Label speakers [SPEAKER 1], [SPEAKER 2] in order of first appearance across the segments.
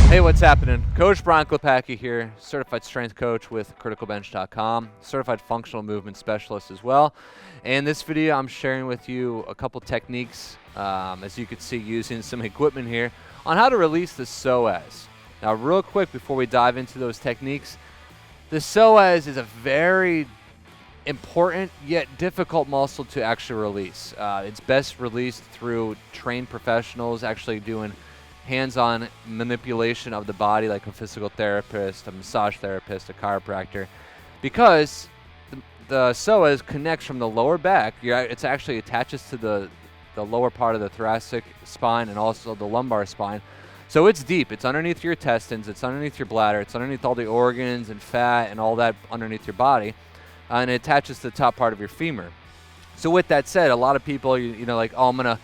[SPEAKER 1] Hey, what's happening? Coach Brian Klepacki here, certified strength coach with criticalbench.com, certified functional movement specialist as well. And this video, I'm sharing with you a couple techniques, as you can see, using some equipment here on how to release the psoas. Now, real quick before we dive into those techniques, the psoas is a very important yet difficult muscle to actually release. It's best released through trained professionals actually doing hands-on manipulation of the body, like a physical therapist, a massage therapist, a chiropractor, because the psoas connects from the lower back. It's actually attaches to the lower part of the thoracic spine and also the lumbar spine. So it's deep. It's underneath your intestines. It's underneath your bladder. It's underneath all the organs and fat and all that underneath your body, and it attaches to the top part of your femur. So with that said, a lot of people, you know, like, oh, I'm gonna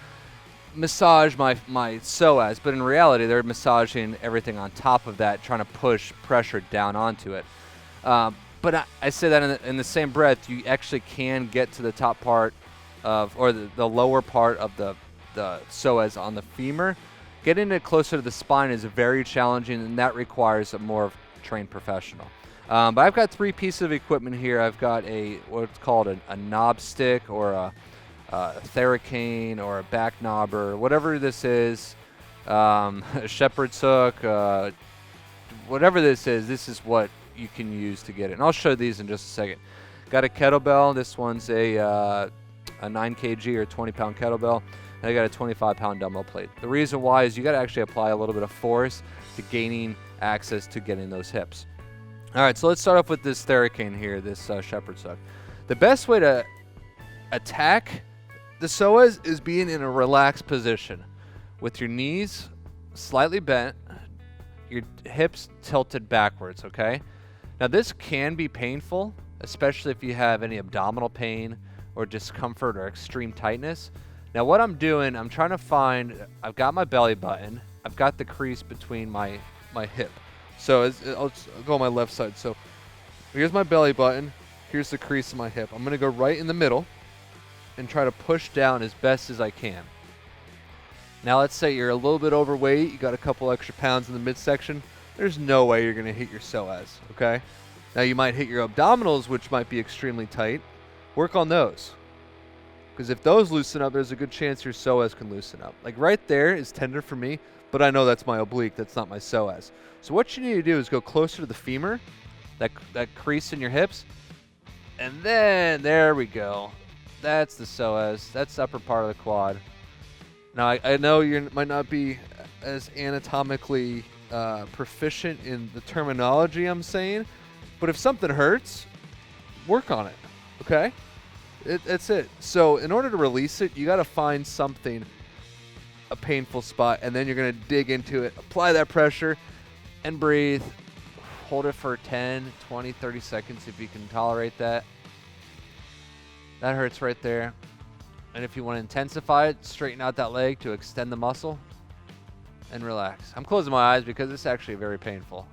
[SPEAKER 1] massage my psoas, but in reality they're massaging everything on top of that, trying to push pressure down onto it. But I say that in the same breath, you actually can get to the top part of, or the lower part of the psoas on the femur. Getting it closer to the spine is very challenging, and that requires a more trained professional. But I've got three pieces of equipment here. I've got what's called a knob stick, or a thera-cane, or a back knobber, whatever this is, a shepherd's hook, whatever this is what you can use to get it. And I'll show these in just a second. Got a kettlebell. This one's a 9 kg or 20-pound kettlebell. And I got a 25-pound dumbbell plate. The reason why is you got to actually apply a little bit of force to gaining access to getting those hips. All right, so let's start off with this thera-cane here, this shepherd's hook. The best way to attack the psoas is being in a relaxed position with your knees slightly bent, your hips tilted backwards, okay? Now this can be painful, especially if you have any abdominal pain or discomfort or extreme tightness. Now what I'm doing, I'm trying to find, I've got my belly button, I've got the crease between my hip. So I'll go on my left side. So here's my belly button, here's the crease in my hip. I'm gonna go right in the middle and try to push down as best as I can. Now let's say you're a little bit overweight, you got a couple extra pounds in the midsection, there's no way you're gonna hit your psoas, okay? Now you might hit your abdominals, which might be extremely tight. Work on those, because if those loosen up, there's a good chance your psoas can loosen up. Like right there is tender for me, but I know that's my oblique, that's not my psoas. So what you need to do is go closer to the femur, that crease in your hips, and then there we go. That's the psoas. That's the upper part of the quad. Now, I know you might not be as anatomically proficient in the terminology I'm saying, but if something hurts, work on it, okay? That's it. So in order to release it, you got to find something, a painful spot, and then you're going to dig into it, apply that pressure, and breathe. Hold it for 10, 20, 30 seconds if you can tolerate that. That hurts right there. And if you want to intensify it, straighten out that leg to extend the muscle and relax. I'm closing my eyes because it's actually very painful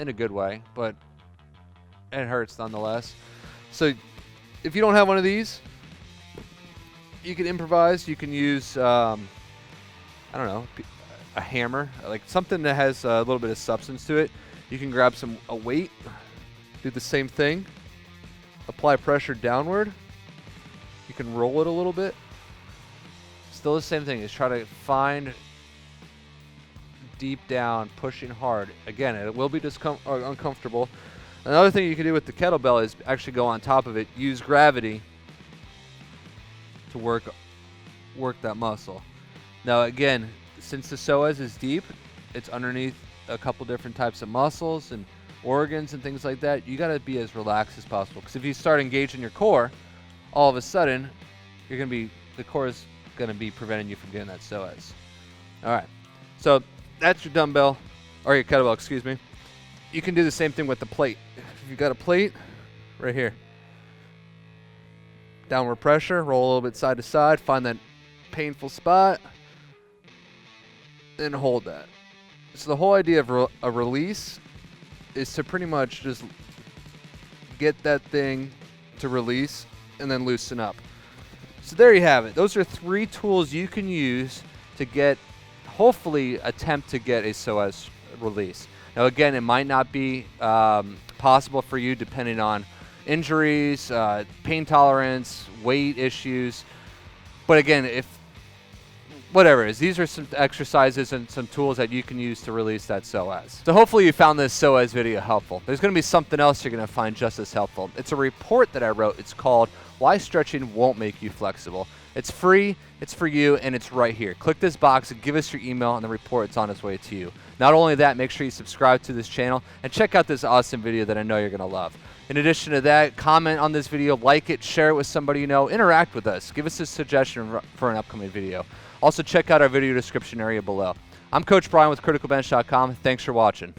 [SPEAKER 1] in a good way, but it hurts nonetheless. So if you don't have one of these, you can improvise. You can use, I don't know, a hammer, like something that has a little bit of substance to it. You can grab a weight, do the same thing, apply pressure downward. You can roll it a little bit. Still the same thing. Is try to find deep down, pushing hard. Again, it will be uncomfortable. Another thing you can do with the kettlebell is actually go on top of it. Use gravity to work that muscle. Now again, since the psoas is deep, it's underneath a couple different types of muscles and organs and things like that. You got to be as relaxed as possible, because if you start engaging your core, all of a sudden, the core is going to be preventing you from getting that psoas. All right, so that's your dumbbell, or your kettlebell, excuse me. You can do the same thing with the plate. If you've got a plate, right here. Downward pressure, roll a little bit side to side, find that painful spot, and hold that. So the whole idea of a release is to pretty much just get that thing to release and then loosen up. So there you have it. Those are 3 tools you can use to hopefully attempt to get a psoas release. Now again, it might not be possible for you depending on injuries, pain tolerance, weight issues. But again, whatever it is, these are some exercises and some tools that you can use to release that psoas. So hopefully you found this psoas video helpful. There's going to be something else you're going to find just as helpful. It's a report that I wrote. It's called Why Stretching Won't Make You Flexible. It's free, it's for you, and it's right here. Click this box and give us your email, and the report is on its way to you. Not only that, make sure you subscribe to this channel and check out this awesome video that I know you're going to love. In addition to that, comment on this video, like it, share it with somebody you know, interact with us. Give us a suggestion for an upcoming video. Also, check out our video description area below. I'm Coach Brian with criticalbench.com. Thanks for watching.